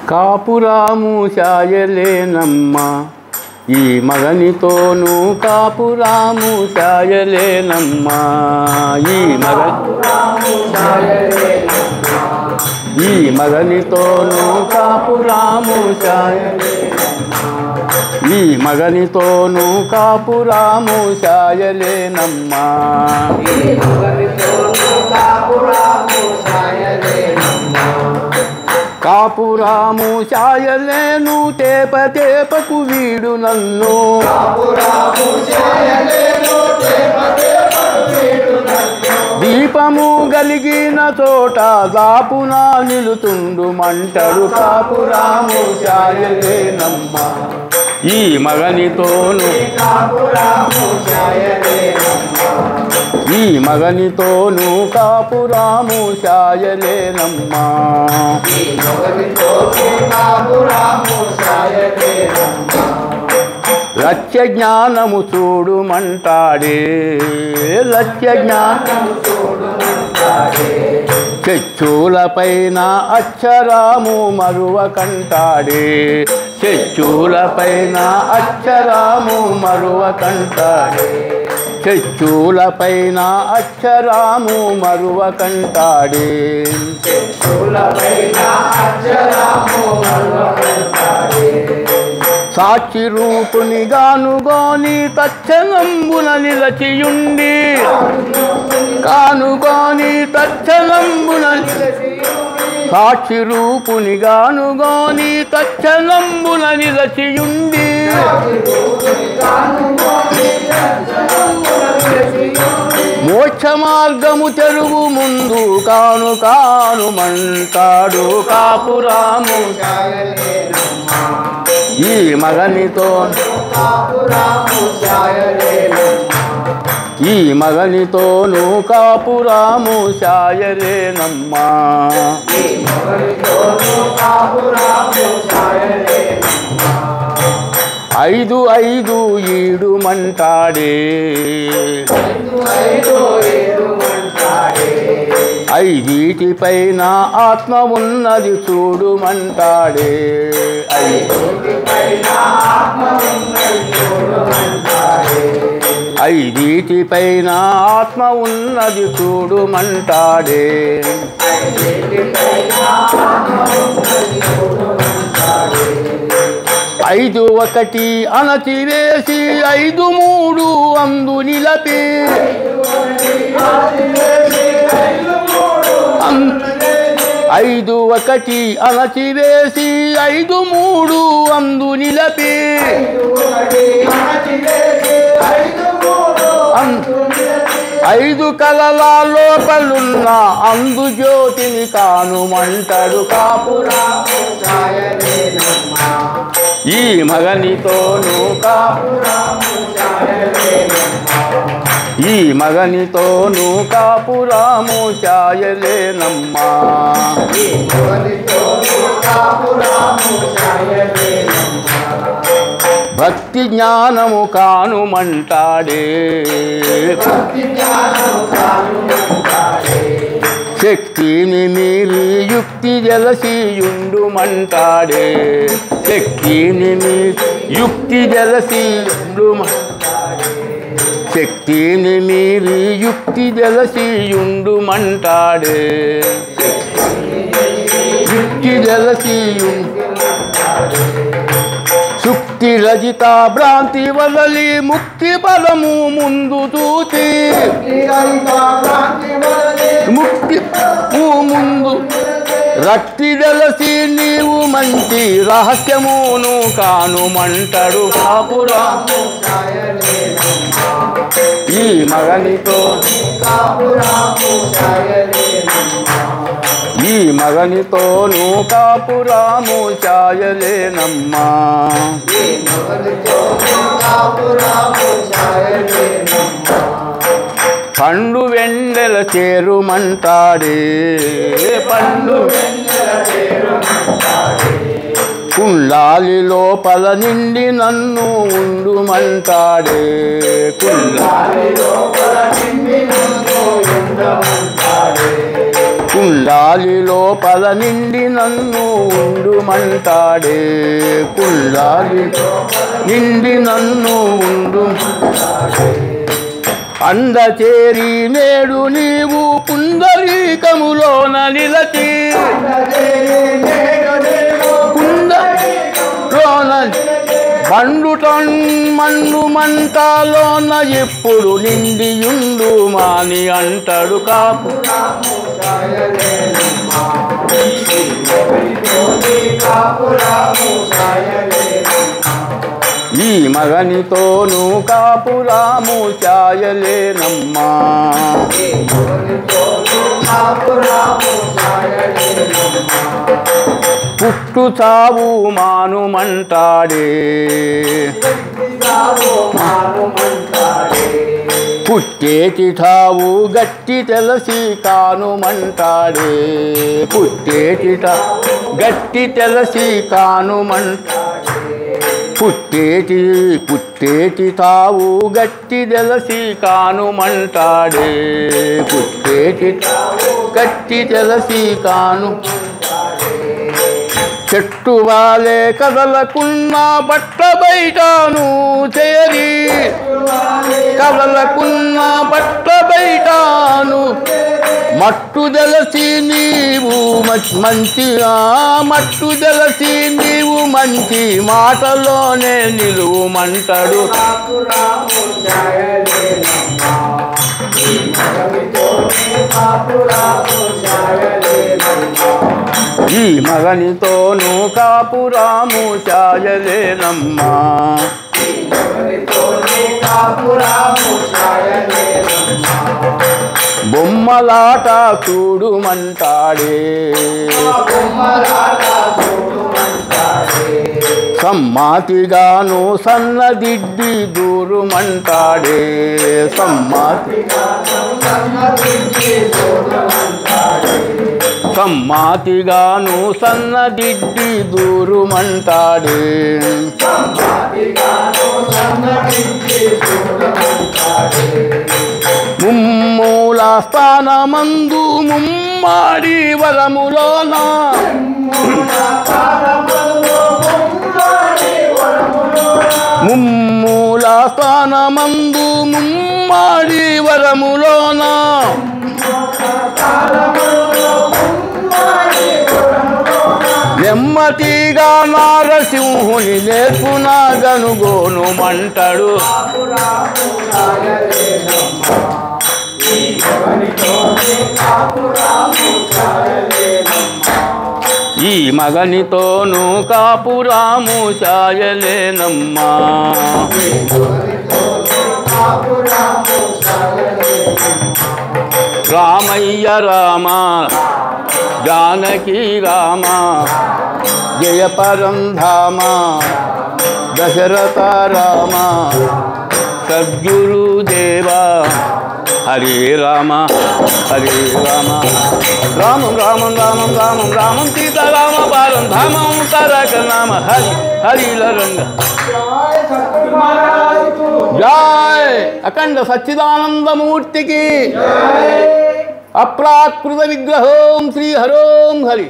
కాపురాము శాయలేనమ్మా ఈ మగనితోనూ కాపురాము శాయలేనమ్మా ఈ మగనితోనూ కాపురాము ఈ మగనితోనూ కాపురాము శాయలేనమ్మా కాపురాము శాయలేను తేప తేపకు వీడు నన్ను దీపము గలిగిన చోట దాపున నిలుతుండు మంటడు కాపురాము శాయలేనమ్మా ఈ మగనితోను ఈ మగనితోను కాపురాము శాయలేనమ్మా లక్ష్య జ్ఞానము చూడుమంటాడే లక్ష్య జ్ఞానము చెచ్చులపైన అక్షరాము మరువకంటాడే చెచ్చులపైన అక్షరాము మరువకంటాడే చెచ్చులపైన అక్షరాము మరువకంటాడే సాక్షి రూపుని గానుగోని తచ్చనంబున నిలచియుండి కానుగోని తచ్చనంబున సాక్షి రూపుని గానుగోని తచ్చనంబున నిలచియుండి మోక్ష మార్గము తెరువు ముందు కాను కాను మంటాడు కాపురాము ఈ మగనితో ఈ మగనితోను కాపురాము శాయలేనమ్మా ఐదు ఐదు ఈడు మంటాడే ఐదీటిపైన ఆత్మ ఉన్నది చూడుమంటాడే ఐదీటిపైన ఆత్మ ఉన్నది చూడుమంటాడే ఐదు ఒకటి అణచివేసి ఐదు మూడు అందు నిలపి ఐదు ఒకటి అణచివేసి ఐదు మూడు అందు నిలపి ఐదు కలల లోపలున్న అందు జ్యోతిని కానుమంటడు కాపురాము శాయలేనమ్మా ఈ మగనితోను కాపురాము శాయలేనమ్మా ఈ మగనితోను కాపురాము శాయలేనమ్మా ఈ మగనితోను కాపురాము శాయలేనమ్మా భక్తి జ్ఞానము కానుమంటాడే శక్తిని మీరి యుక్తి జలసియుండుమంటాడే శక్తిని మీరి యుక్తి జలసియుండుమంటాడే శక్తిని మీరి యుక్తి జలసియుండుమంటాడే యుక్తి జలసియుండుమంటాడే సుక్తి రజిత భ్రాంతి వదలి ముక్తి బలము ముందు చూచి ముక్తి ముందు రక్తి జలసి నీవు మంచి రహస్యమును కానుమంటడు కాపురాము ఈ మగనితో ఈ మగనితోను కాపురాము శాయలేనమ్మా పండు వెన్నెల చేరుమంటాడే పండు కుండాలి లోపల నిండి నన్ను ఉండుమంటాడే కుండాలి లోపల నిండి నన్ను ఉండుమంటాడే కుండాలి లోపల నిండి నన్ను ఉండుమంటాడే కుండాలి నిండి నన్ను అందచేరి నేడు నీవు పుండరీకములోన నిలచి పుండరీకములోన మండుటన్ మన్ను మంటలోన ఎప్పుడు నిండియుండు మాని అంటాడు కాపు ఈ మగనితోను కాపురాము చాయలేనమ్మా పుట్టు చావు మానుమంటాడే పుట్టేటి తావు గట్టి తెలసి కానుమంటాడే పుట్టేటి గట్టి తెలసి కానుమంటాడే పుట్టేటి తావు గట్టి తెలసి కానుమంటాడే పుట్టేటి గట్టి తెలసి కాను చెట్టు వాలే కదలకున్న బట్ట బయటను చేరి కదలకున్న బట్ట బయటను మట్టు తెలసి నీవు మంచి మట్టు తెలసి నీవు మంచి మాటలోనే నిలువమంటాడు ఈ మగనితోను కాపురాము చాయలేనమ్మా బొమ్మలాట చూడుమంటాడే సమ్మాతిగాను సన్నదిడ్డి దూరుమంటాడే సమ్మాతిగాను సన్నదిడ్డి దూరుమంటాడే ముమ్మూల స్థానమందు ముమ్మాడి వరములోన ముమ్మూల స్థానమందు ముమ్మాడి వరములోన నెమ్మదిగా నారసింహుని నేర్పున గనుగోను మంటాడు ఈ మగనితోను కాపురాము చాయలేనమ్మా రామయ్య రామ జానకి రామ జయ పరంధామ దశరథ రామ సద్గురుదేవా హరే రామ హరే రామ రామం రామం రామం రామం రామం సీతారామ పారం ధామం తారక నామ హరి హరిలరంగ జయ అఖండ సచ్చిదానందమూర్తికి అప్రాకృత విగ్రహం శ్రీ హరోం హరి